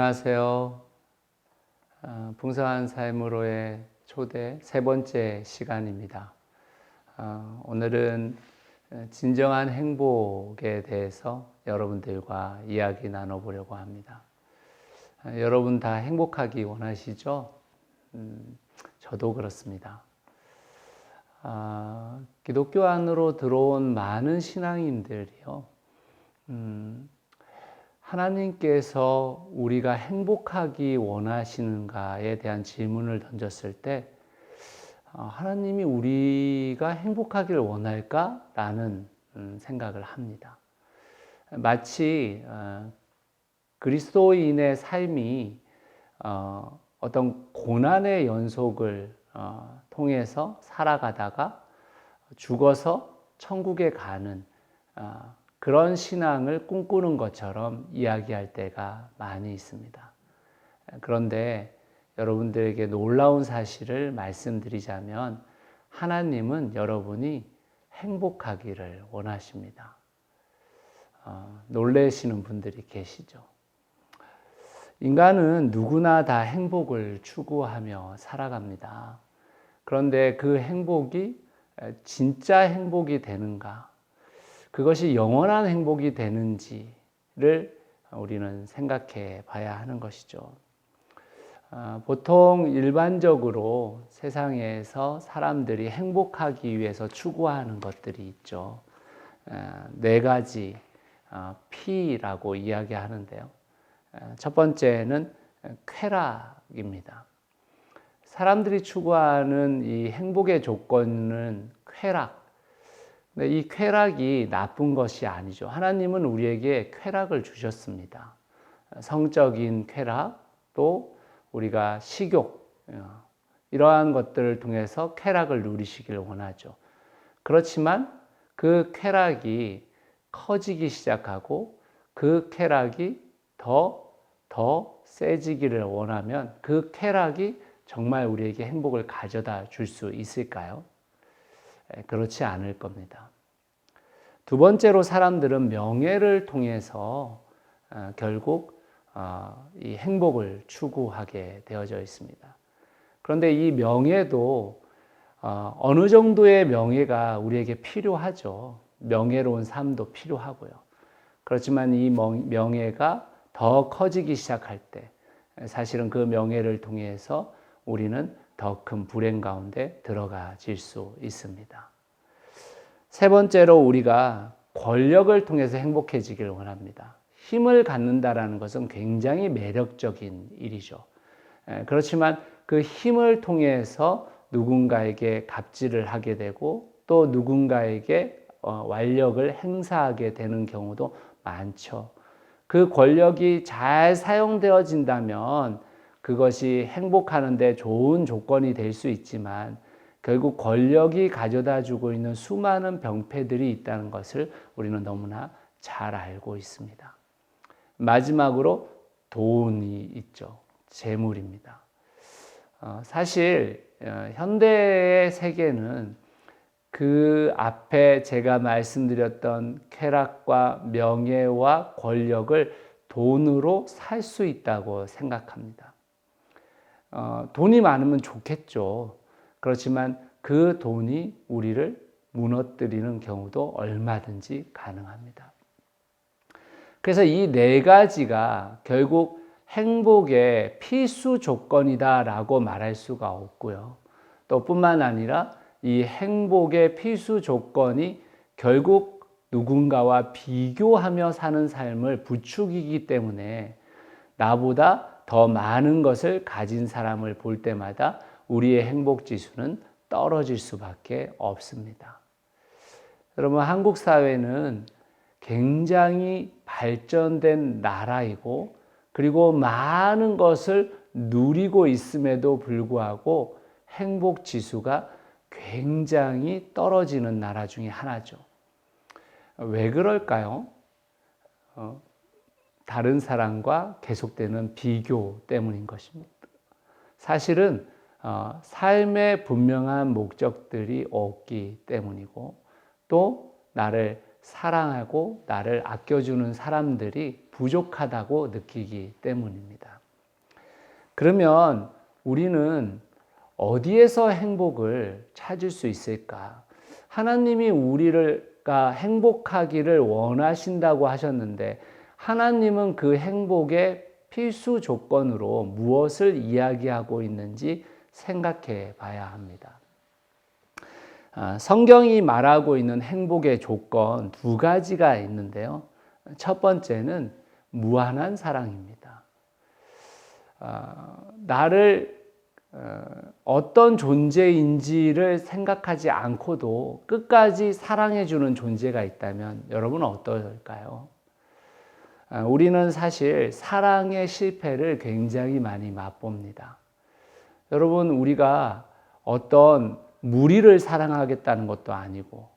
안녕하세요. 풍성한 삶으로의 초대 세 번째 시간입니다. 오늘은 진정한 행복에 대해서 여러분들과 이야기 나눠보려고 합니다. 여러분 다 행복하기 원하시죠? 저도 그렇습니다. 기독교 안으로 들어온 많은 신앙인들이요. 하나님께서 우리가 행복하기 원하시는가에 대한 질문을 던졌을 때 하나님이 우리가 행복하기를 원할까라는 생각을 합니다. 마치 그리스도인의 삶이 어떤 고난의 연속을 통해서 살아가다가 죽어서 천국에 가는 그런 신앙을 꿈꾸는 것처럼 이야기할 때가 많이 있습니다. 그런데 여러분들에게 놀라운 사실을 말씀드리자면 하나님은 여러분이 행복하기를 원하십니다. 놀라시는 분들이 계시죠. 인간은 누구나 다 행복을 추구하며 살아갑니다. 그런데 그 행복이 진짜 행복이 되는가? 그것이 영원한 행복이 되는지를 우리는 생각해 봐야 하는 것이죠. 보통 일반적으로 세상에서 사람들이 행복하기 위해서 추구하는 것들이 있죠. 네 가지 P라고 이야기하는데요. 첫 번째는 쾌락입니다. 사람들이 추구하는 이 행복의 조건은 쾌락. 근데 이 쾌락이 나쁜 것이 아니죠. 하나님은 우리에게 쾌락을 주셨습니다. 성적인 쾌락, 또 우리가 식욕, 이러한 것들을 통해서 쾌락을 누리시길 원하죠. 그렇지만 그 쾌락이 커지기 시작하고 그 쾌락이 더 세지기를 원하면 그 쾌락이 정말 우리에게 행복을 가져다 줄 수 있을까요? 그렇지 않을 겁니다. 두 번째로 사람들은 명예를 통해서 결국 이 행복을 추구하게 되어져 있습니다. 그런데 이 명예도 어느 정도의 명예가 우리에게 필요하죠. 명예로운 삶도 필요하고요. 그렇지만 이 명예가 더 커지기 시작할 때 사실은 그 명예를 통해서 우리는 더 큰 불행 가운데 들어가질 수 있습니다. 세 번째로 우리가 권력을 통해서 행복해지기를 원합니다. 힘을 갖는다라는 것은 굉장히 매력적인 일이죠. 그렇지만 그 힘을 통해서 누군가에게 갑질을 하게 되고 또 누군가에게 완력을 행사하게 되는 경우도 많죠. 그 권력이 잘 사용되어진다면 그것이 행복하는 데 좋은 조건이 될 수 있지만 결국 권력이 가져다 주고 있는 수많은 병폐들이 있다는 것을 우리는 너무나 잘 알고 있습니다. 마지막으로 돈이 있죠. 재물입니다. 사실 현대의 세계는 그 앞에 제가 말씀드렸던 쾌락과 명예와 권력을 돈으로 살 수 있다고 생각합니다. 돈이 많으면 좋겠죠. 그렇지만 그 돈이 우리를 무너뜨리는 경우도 얼마든지 가능합니다. 그래서 이 네 가지가 결국 행복의 필수 조건이다라고 말할 수가 없고요. 또 뿐만 아니라 이 행복의 필수 조건이 결국 누군가와 비교하며 사는 삶을 부추기기 때문에 나보다 더 많은 것을 가진 사람을 볼 때마다 우리의 행복 지수는 떨어질 수밖에 없습니다. 여러분, 한국 사회는 굉장히 발전된 나라이고 그리고 많은 것을 누리고 있음에도 불구하고 행복 지수가 굉장히 떨어지는 나라 중에 하나죠. 왜 그럴까요? 다른 사람과 계속되는 비교 때문인 것입니다. 사실은 삶의 분명한 목적들이 없기 때문이고 또 나를 사랑하고 나를 아껴주는 사람들이 부족하다고 느끼기 때문입니다. 그러면 우리는 어디에서 행복을 찾을 수 있을까? 하나님이 우리가 행복하기를 원하신다고 하셨는데 하나님은 그 행복의 필수 조건으로 무엇을 이야기하고 있는지 생각해 봐야 합니다. 성경이 말하고 있는 행복의 조건 두 가지가 있는데요. 첫 번째는 무한한 사랑입니다. 나를 어떤 존재인지를 생각하지 않고도 끝까지 사랑해주는 존재가 있다면 여러분은 어떨까요? 우리는 사실 사랑의 실패를 굉장히 많이 맛봅니다. 여러분, 우리가 어떤 무리를 사랑하겠다는 것도 아니고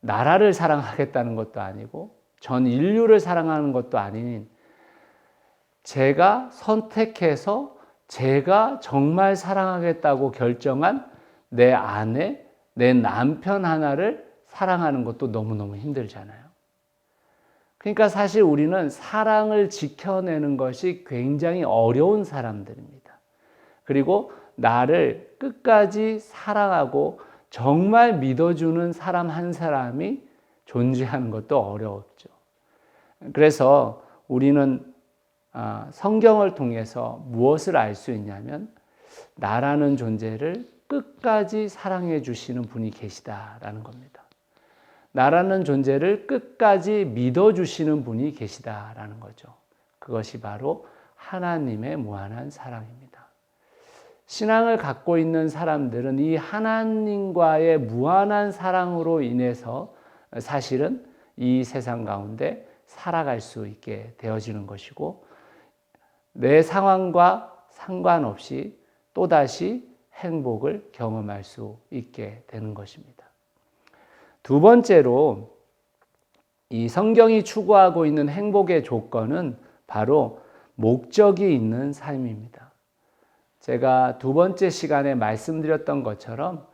나라를 사랑하겠다는 것도 아니고 전 인류를 사랑하는 것도 아닌 제가 선택해서 제가 정말 사랑하겠다고 결정한 내 아내, 내 남편 하나를 사랑하는 것도 너무너무 힘들잖아요. 그러니까 사실 우리는 사랑을 지켜내는 것이 굉장히 어려운 사람들입니다. 그리고 나를 끝까지 사랑하고 정말 믿어주는 사람 한 사람이 존재하는 것도 어렵죠. 그래서 우리는 성경을 통해서 무엇을 알 수 있냐면 나라는 존재를 끝까지 사랑해 주시는 분이 계시다라는 겁니다. 나라는 존재를 끝까지 믿어주시는 분이 계시다라는 거죠. 그것이 바로 하나님의 무한한 사랑입니다. 신앙을 갖고 있는 사람들은 이 하나님과의 무한한 사랑으로 인해서 사실은 이 세상 가운데 살아갈 수 있게 되어지는 것이고 내 상황과 상관없이 또다시 행복을 경험할 수 있게 되는 것입니다. 두 번째로 이 성경이 추구하고 있는 행복의 조건은 바로 목적이 있는 삶입니다. 제가 두 번째 시간에 말씀드렸던 것처럼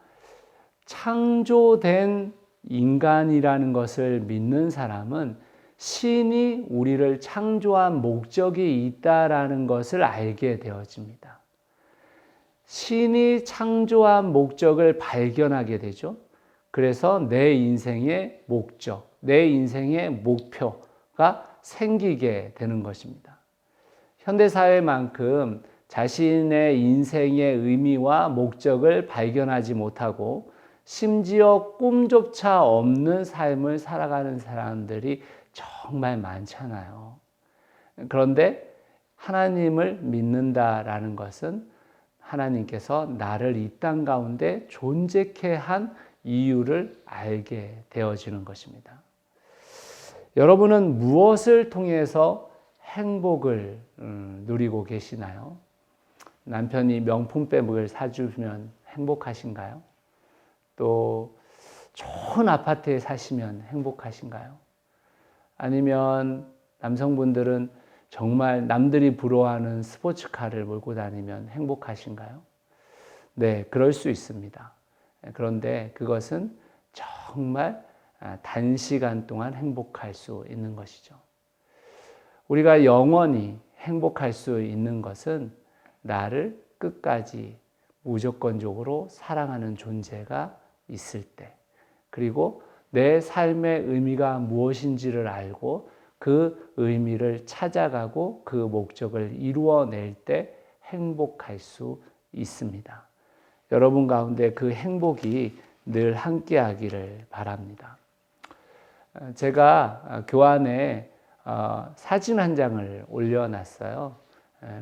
창조된 인간이라는 것을 믿는 사람은 신이 우리를 창조한 목적이 있다라는 것을 알게 되어집니다. 신이 창조한 목적을 발견하게 되죠. 그래서 내 인생의 목적, 내 인생의 목표가 생기게 되는 것입니다. 현대사회만큼 자신의 인생의 의미와 목적을 발견하지 못하고 심지어 꿈조차 없는 삶을 살아가는 사람들이 정말 많잖아요. 그런데 하나님을 믿는다라는 것은 하나님께서 나를 이 땅 가운데 존재케 한 이유를 알게 되어지는 것입니다. 여러분은 무엇을 통해서 행복을 누리고 계시나요? 남편이 명품백을 사주면 행복하신가요? 또 좋은 아파트에 사시면 행복하신가요? 아니면 남성분들은 정말 남들이 부러워하는 스포츠카를 몰고 다니면 행복하신가요? 네, 그럴 수 있습니다. 그런데 그것은 정말 단시간 동안 행복할 수 있는 것이죠. 우리가 영원히 행복할 수 있는 것은 나를 끝까지 무조건적으로 사랑하는 존재가 있을 때, 그리고 내 삶의 의미가 무엇인지를 알고 그 의미를 찾아가고 그 목적을 이루어낼 때 행복할 수 있습니다. 여러분 가운데 그 행복이 늘 함께하기를 바랍니다. 제가 교환에 사진 한 장을 올려놨어요.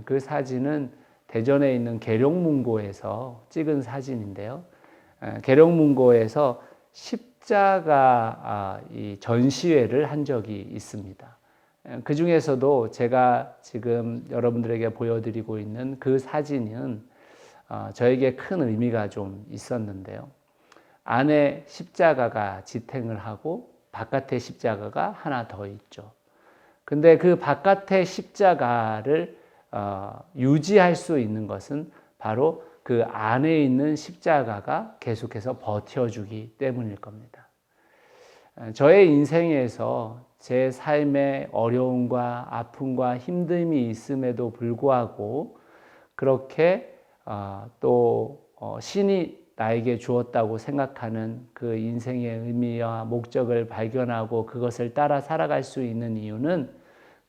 그 사진은 대전에 있는 계룡문고에서 찍은 사진인데요. 계룡문고에서 십자가 이 전시회를 한 적이 있습니다. 그 중에서도 제가 지금 여러분들에게 보여드리고 있는 그 사진은 저에게 큰 의미가 좀 있었는데요. 안에 십자가가 지탱을 하고 바깥에 십자가가 하나 더 있죠. 근데 그 바깥의 십자가를 유지할 수 있는 것은 바로 그 안에 있는 십자가가 계속해서 버텨주기 때문일 겁니다. 저의 인생에서 제 삶의 어려움과 아픔과 힘듦이 있음에도 불구하고 그렇게 또 신이 나에게 주었다고 생각하는 그 인생의 의미와 목적을 발견하고 그것을 따라 살아갈 수 있는 이유는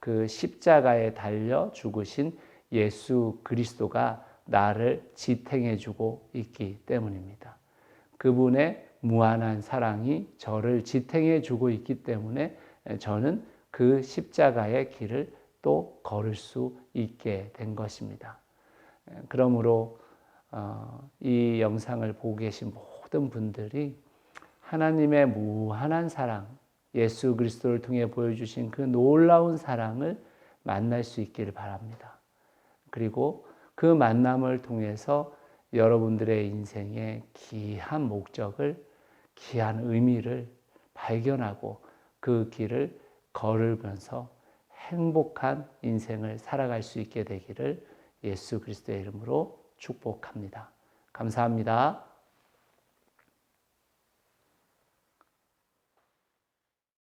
그 십자가에 달려 죽으신 예수 그리스도가 나를 지탱해 주고 있기 때문입니다. 그분의 무한한 사랑이 저를 지탱해 주고 있기 때문에 저는 그 십자가의 길을 또 걸을 수 있게 된 것입니다. 그러므로 이 영상을 보고 계신 모든 분들이 하나님의 무한한 사랑, 예수 그리스도를 통해 보여주신 그 놀라운 사랑을 만날 수 있기를 바랍니다. 그리고 그 만남을 통해서 여러분들의 인생의 귀한 목적을, 귀한 의미를 발견하고 그 길을 걸으면서 행복한 인생을 살아갈 수 있게 되기를 예수 그리스도의 이름으로 축복합니다. 감사합니다.